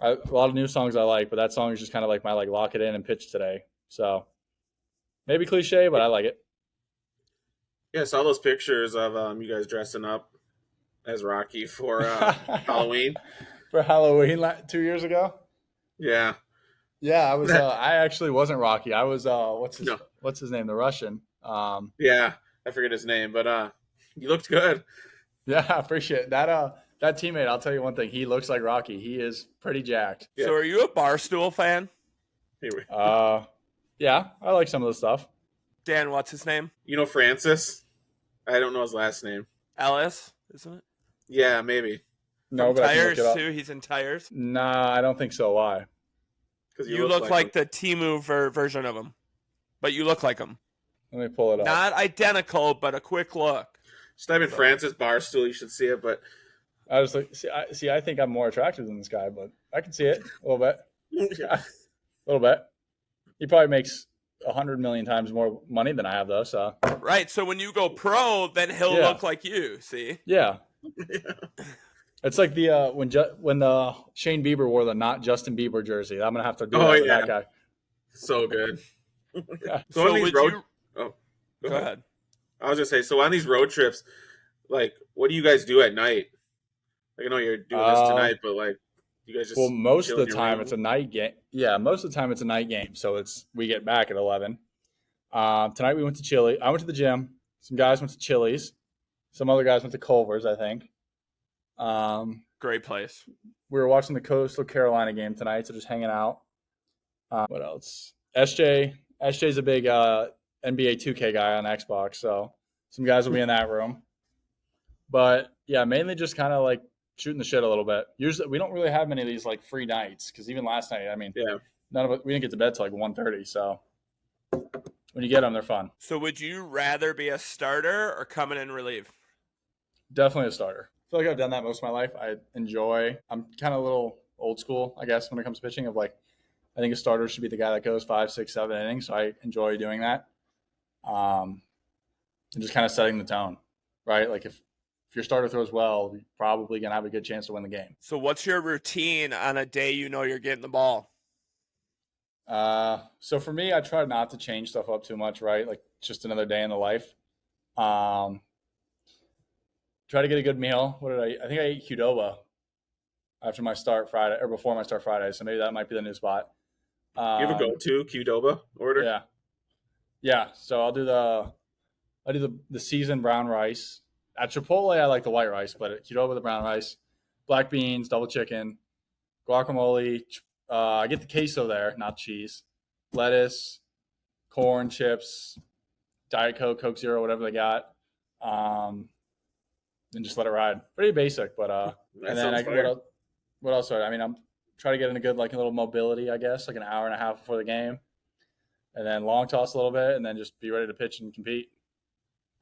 a lot of new songs I like. But that song is just kind of like my like lock it in and pitch today. So maybe cliche, but I like it. Yeah, I saw those pictures of you guys dressing up as Rocky for Halloween. For Halloween 2 years ago. Yeah. Yeah, I was. I actually wasn't Rocky. I was. No. What's his name? The Russian. Yeah, I forget his name, but you looked good. Yeah, I appreciate that. That teammate, I'll tell you one thing. He looks like Rocky. He is pretty jacked. Yeah. So, are you a Barstool fan? Yeah, I like some of the stuff. Dan, what's his name? You know Francis? I don't know his last name. Ellis, isn't it? Yeah, maybe. No, From but I can Tires look it up. too. He's in Tires. Nah, I don't think so. Why? Because You look like the Temu version of him, but you look like him. Let me pull it up. Not identical, but a quick look. Just type in Francis Barstool. You should see it, but I was like, I think I'm more attractive than this guy, but I can see it a little bit. Yeah, a little bit. He probably makes 100 million times more money than I have, though. So Right. So when you go pro, then he'll look like you. See? yeah. It's like the when the Shane Bieber wore the not Justin Bieber jersey. I'm gonna have to do that with that guy. So good. Yeah. So on these road, Go go ahead. I was just say, so on these road trips, like, what do you guys do at night? Like, I know you're doing this tonight, but like, you guys just most of chill the in your time room? it's a night game. Yeah, most of the time it's a night game. So we get back at 11. Tonight we went to Chili. I went to the gym. Some guys went to Chili's. Some other guys went to Culver's, I think. Great place. We were watching the Coastal Carolina game tonight, so just hanging out. What else? SJ's a big NBA 2K guy on Xbox, so some guys will be in that room. But yeah, mainly just kind of like shooting the shit a little bit. Usually, we don't really have many of these like free nights because even last night, I mean, none of it. We didn't get to bed till like 1:30. So when you get them, they're fun. So would you rather be a starter or come in and relieve? Definitely a starter. I feel like I've done that most of my life. I'm kind of a little old school, I guess, when it comes to pitching. Of like, I think a starter should be the guy that goes 5, 6, 7 innings. So I enjoy doing that. And just kind of setting the tone, right? Like if your starter throws well, you're probably gonna have a good chance to win the game. So what's your routine on a day you know you're getting the ball? So for me, I try not to change stuff up too much, right? Like just another day in the life. Try to get a good meal. I think I ate Qdoba after my start Friday or before my start Friday. So maybe that might be the new spot. You have a go-to Qdoba order? Yeah. So I'll do the seasoned brown rice. At Chipotle, I like the white rice, but at Qdoba, the brown rice, black beans, double chicken, guacamole. I get the queso there, not cheese. Lettuce, corn, chips, Diet Coke, Coke Zero, whatever they got. And just let it ride. Pretty basic, but and then what else? I mean, I'm trying to get in a good like a little mobility, I guess, like an hour and a half before the game, and then long toss a little bit, and then just be ready to pitch and compete.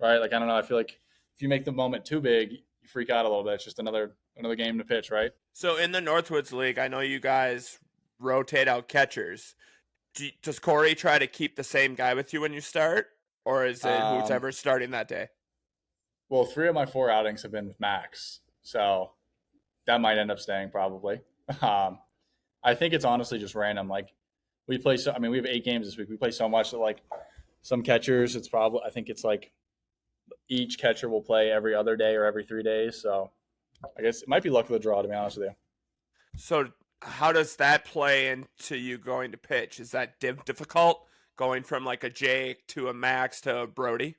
Right? Like I don't know. I feel like if you make the moment too big, you freak out a little bit. It's just another game to pitch, right? So in the Northwoods League, I know you guys rotate out catchers. Does Corey try to keep the same guy with you when you start, or is it whoever's starting that day? Well, 3 of my 4 outings have been with Max, so that might end up staying probably. I think it's honestly just random. Like we have 8 games this week. We play so much that like some catchers, I think it's like each catcher will play every other day or every 3 days. So I guess it might be luck of the draw, to be honest with you. So how does that play into you going to pitch? Is that difficult going from like a Jake to a Max to a Brody?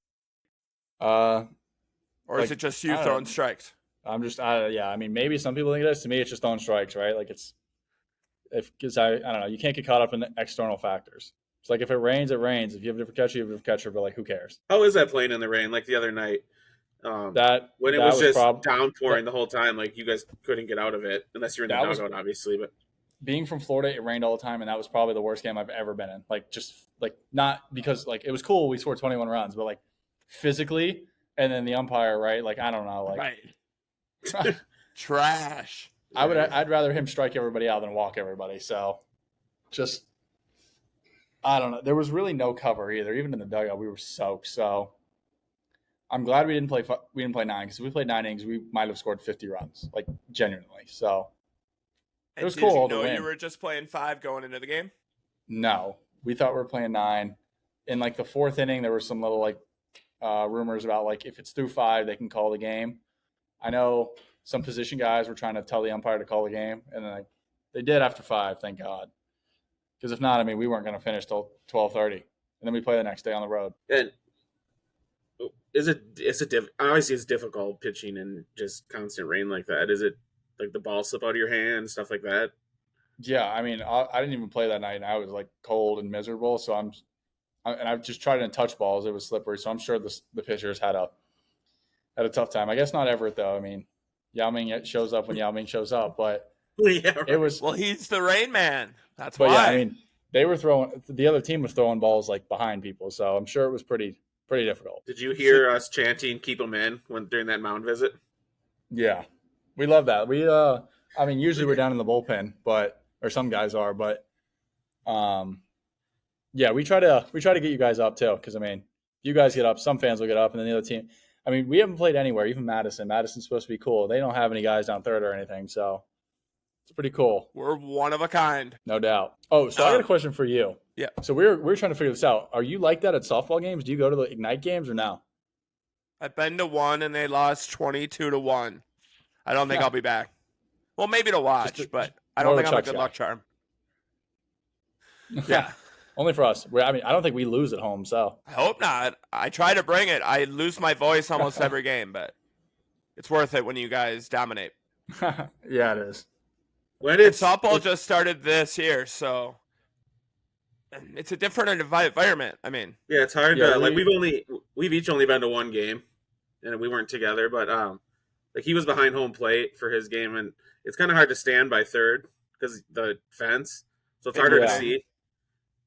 Or is it just you throwing strikes? I'm just, I mean, maybe some people think it is. To me, it's just throwing strikes, right? Like because I don't know, you can't get caught up in external factors. It's like if it rains, it rains. If you have a different catcher, you have a different catcher, but like who cares? How is that playing in the rain? Like the other night, when it was just downpouring the whole time, like you guys couldn't get out of it unless you're in the dugout, obviously. But being from Florida, it rained all the time, and that was probably the worst game I've ever been in. Like just like not because like it was cool, we scored 21 runs, but like physically. And then the umpire, right? Like I don't know, like right. Trash. I'd rather him strike everybody out than walk everybody. So, just I don't know. There was really no cover either. Even in the dugout, we were soaked. So, I'm glad we didn't play 9 because if we played 9 innings, we might have scored 50 runs, like genuinely. So And it was did cool you to know win. you were just playing 5 going into the game? No, we thought we were playing 9. In like the 4th inning, there were some little like rumors about like if it's through 5, they can call the game. I know some position guys were trying to tell the umpire to call the game, and then they did after 5, thank God. Because if not, I mean, we weren't going to finish till 12:30, and then we play the next day on the road. And obviously it's difficult pitching in just constant rain like that. Is it like the ball slip out of your hand, stuff like that? Yeah, I mean, I didn't even play that night, and I was like cold and miserable. So I've just tried to touch balls; it was slippery. So I'm sure the pitchers had a tough time. I guess not Everett though. I mean, Yao Ming shows up when Yao Ming shows up, but Yeah, right. it was. Well, he's the Rain Man. That's But why. yeah, I mean, the other team was throwing balls like behind people, so I'm sure it was pretty difficult. Did you hear us chanting "Keep them in" during that mound visit? Yeah, we love that. I mean, usually we're down in the bullpen, or some guys are, but yeah, we try to get you guys up too, because I mean, if you guys get up, some fans will get up, and then the other team. I mean, we haven't played anywhere, even Madison. Madison's supposed to be cool. They don't have any guys down third or anything, so it's pretty cool. We're one of a kind. No doubt. Oh, so I got a question for you. Yeah. So we're trying to figure this out. Are you like that at softball games? Do you go to the Ignite games or no? I've been to one, and they lost 22-1. I don't think I'll be back. Well, maybe to watch, but I don't think I'm a good luck charm. Yeah. Only for us. I mean, I don't think we lose at home, so. I hope not. I try to bring it. I lose my voice almost every game, but it's worth it when you guys dominate. Yeah, it is. Softball just started this year, so it's a different environment. I mean, yeah, it's hard to like. We've each only been to one game, and we weren't together. But like he was behind home plate for his game, and it's kind of hard to stand by third because the fence, so it's harder to see.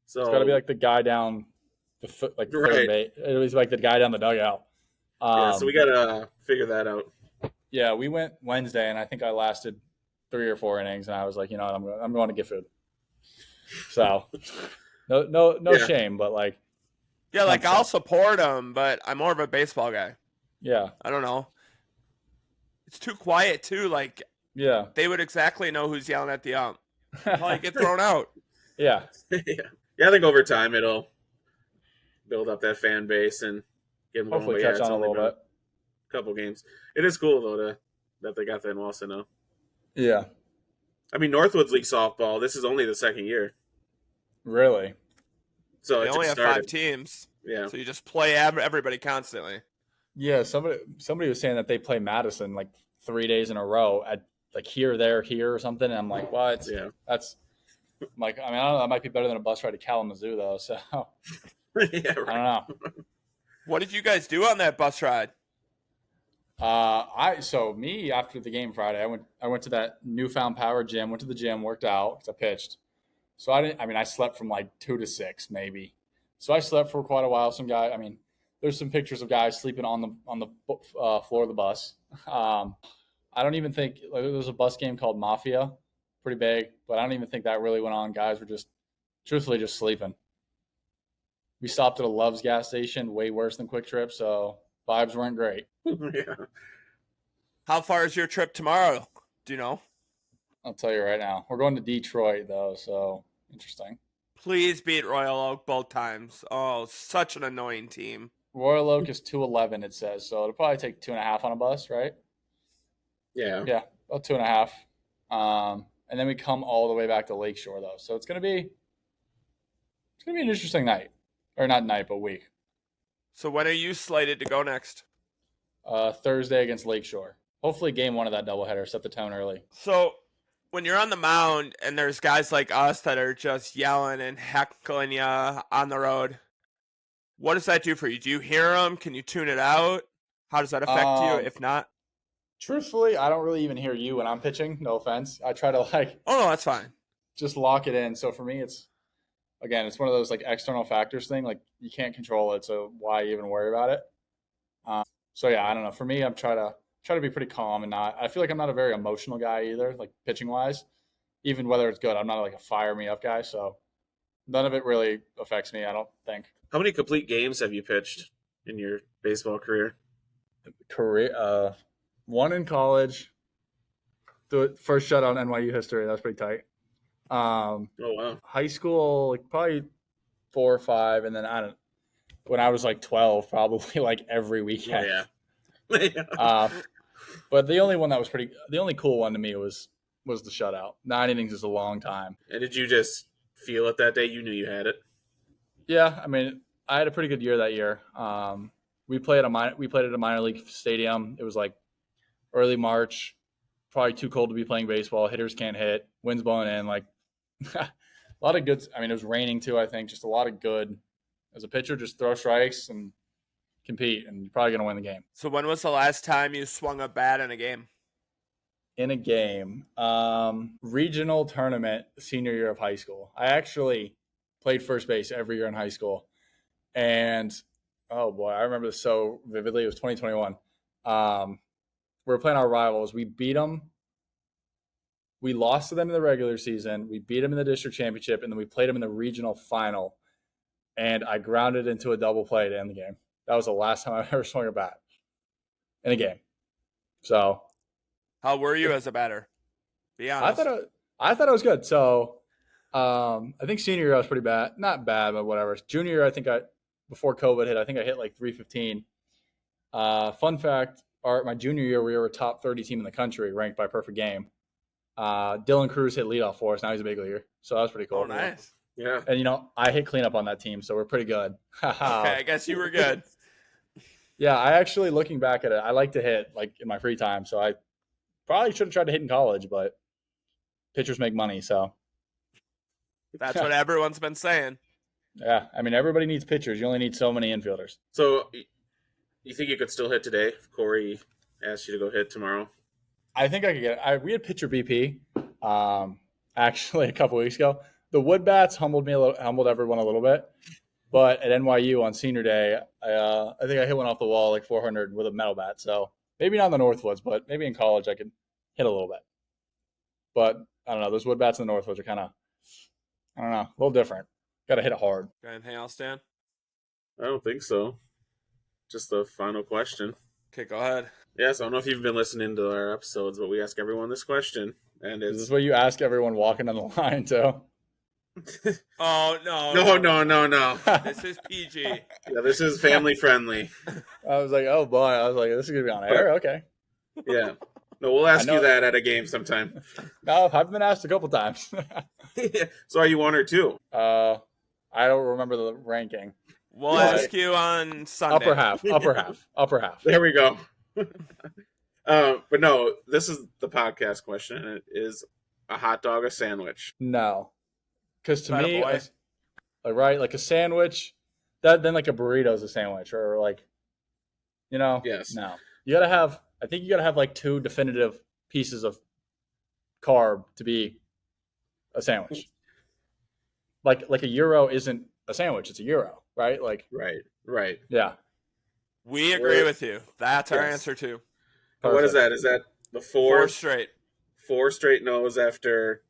So it's got to be like the guy down the foot, like the third base. It was like the guy down the dugout. So we gotta figure that out. Yeah, we went Wednesday, and I think I lasted 3 or 4 innings, and I was like, you know what, I'm going to get food. So, no shame, but like, yeah, like I'll support them, but I'm more of a baseball guy. Yeah, I don't know. It's too quiet too. Like, yeah, they would exactly know who's yelling at the ump. Probably get thrown out. Yeah. Yeah, I think over time it'll build up that fan base and get them hopefully going. Catch on a little bit. Couple games. It is cool though that they got that in Wausau now. Yeah. I mean, Northwoods League softball. This is only the second year. Really? So they only have 5 teams. Yeah. So you just play everybody constantly. Yeah. Somebody was saying that they play Madison like 3 days in a row at like here, there, here, or something. And I'm like, what? Yeah. That's. I'm like, I mean, I don't know. That might be better than a bus ride to Kalamazoo, though. So, yeah, right. I don't know. What did you guys do on that bus ride? Me after the game Friday, I went to that Newfound Power gym. Went to the gym, worked out because I pitched. So I slept from like 2 to 6 maybe. So I slept for quite a while. There's some pictures of guys sleeping on the floor of the bus. I don't even think there was a bus game called Mafia. Pretty big, but I don't even think that really went on. Guys were truthfully just sleeping. We stopped at a Love's gas station, way worse than Quick Trip, so vibes weren't great. Yeah. How far is your trip tomorrow? Do you know? I'll tell you right now. We're going to Detroit, though, so interesting. Please beat Royal Oak both times. Oh, such an annoying team. Royal Oak is 211, it says, so it'll probably take 2.5 on a bus, right? Yeah. Yeah, about 2.5. And then we come all the way back to Lakeshore, though. So it's gonna be an interesting night, or not night, but week. So when are you slated to go next? Thursday against Lakeshore. Hopefully, game 1 of that doubleheader set the tone early. So when you're on the mound and there's guys like us that are just yelling and heckling you on the road, what does that do for you? Do you hear them? Can you tune it out? How does that affect you? If not. Truthfully, I don't really even hear you when I'm pitching. No offense. I try to Oh, no, that's fine. Just lock it in. So for me, it's one of those like external factors thing. Like you can't control it, so why even worry about it? So yeah, I don't know. For me, I'm try to be pretty calm and not. I feel like I'm not a very emotional guy either, like pitching wise. Even whether it's good, I'm not like a fire me up guy. So none of it really affects me. I don't think. How many complete games have you pitched in your baseball career? career, one in college. The first shutout in NYU history. That was pretty tight. Oh wow. High school, like probably 4 or 5, and then when I was like 12, probably like every weekend. Oh yeah. But the only cool one to me was the shutout. 9 innings is a long time. And did you just feel it that day? You knew you had it. Yeah, I mean, I had a pretty good year that year. We played at a minor league stadium. It was like early March, probably too cold to be playing baseball. Hitters can't hit. Wind's blowing in. Like a lot of good. I mean, it was raining too. I think just a lot of good. As a pitcher, just throw strikes and compete, and you're probably gonna win the game. So when was the last time you swung a bat in a game? In a game, regional tournament, senior year of high school. I actually played first base every year in high school, and oh boy, I remember this so vividly. It was 2021. We were playing our rivals. We beat them. We lost to them in the regular season. We beat them in the district championship, and then we played them in the regional final. And I grounded into a double play to end the game. That was the last time I ever swung a bat in a game. So, how were you as a batter? Be honest. I thought it was good. So, I think senior year I was pretty bad. Not bad, but whatever. Junior year, before COVID hit, I think I hit like 315. Fun fact: my junior year, we were a top 30 team in the country, ranked by perfect game. Dylan Cruz hit leadoff for us. Now he's a big leaguer, so that was pretty cool. Oh, nice. Yeah. And I hit cleanup on that team, so we're pretty good. Okay, I guess you were good. Yeah, I actually, looking back at it, I like to hit like in my free time, so I probably should have tried to hit in college, but pitchers make money, so. That's what everyone's been saying. Yeah, I mean, everybody needs pitchers. You only need so many infielders. So, you think you could still hit today if Corey asked you to go hit tomorrow? I think I could get it. We had pitcher BP actually a couple weeks ago. The wood bats humbled everyone a little bit, but at NYU on senior day, I think I hit one off the wall like 400 with a metal bat. So maybe not in the Northwoods, but maybe in college I could hit a little bit. But I don't know. Those wood bats in the Northwoods are kind of, I don't know, a little different. Got to hit it hard. Got anything else, Dan? I don't think so. Just the final question. Okay, go ahead. Yes, I don't know if you've been listening to our episodes, but we ask everyone this question, and Is this what you ask everyone walking on the line too? Oh no! No. This is PG. Yeah, this is family friendly. I was like, oh boy. I was like, this is gonna be on air. Okay. Yeah. No, we'll ask you that at a game sometime. No, I've been asked a couple times. So are you 1 or 2? I don't remember the ranking. We'll ask you on Sunday. Upper half. There we go. But no, this is the podcast question, and it is a hot dog a sandwich? No. Because to me, Boy. like a sandwich, then like a burrito is a sandwich, or like, Yes. No. I think you gotta have like 2 definitive pieces of carb to be a sandwich. Like a gyro isn't a sandwich; it's a gyro, right? Like, Right. yeah. We agree with you. That's our answer too. Perfect. What is that? Is that the 4 straight? 4 straight no's after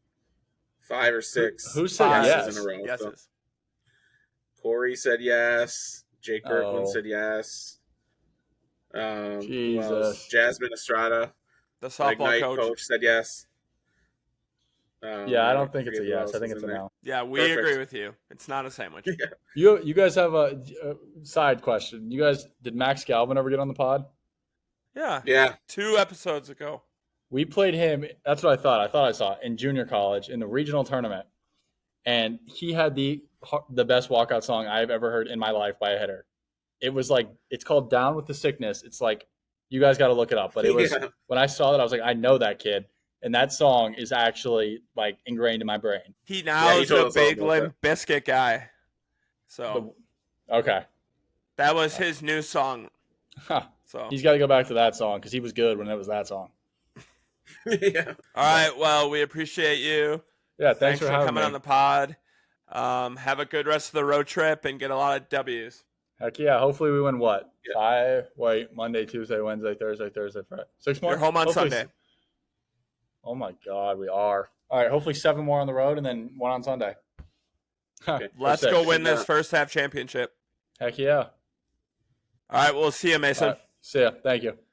5 or 6. Who said yes? In a row? Yeses. So Corey said yes. Jake Berkman said yes. Jesus. Jasmine Estrada, The softball Ignite coach said yes. Yeah, I don't think it's a yes. I think it's a no. Yeah, we agree with you. It's not a sandwich. You guys have a side question. Did Max Galvin ever get on the pod? Yeah. 2 episodes ago. We played him. That's what I thought. I thought I saw it in junior college in the regional tournament, and he had the best walkout song I've ever heard in my life by a hitter. It was like, it's called "Down with the Sickness." It's like, you guys got to look it up. But it was when I saw that, I was like, I know that kid, and that song is actually like ingrained in my brain. He is a big Limp Bizkit guy. So okay, that was his new song. Huh. So he's got to go back to that song because he was good when it was that song. Yeah. All right. Well, we appreciate you. Yeah. Thanks for coming on the pod. Have a good rest of the road trip and get a lot of W's. Heck yeah. Hopefully we win what? Yeah. Monday, Tuesday, Wednesday, Thursday, Friday. 6 more? You're home on Sunday. Oh my God, we are. All right. Hopefully 7 more on the road and then 1 on Sunday. Okay. Let's go win this first half championship. Heck yeah. All right. We'll see you, Mason. See ya. Thank you.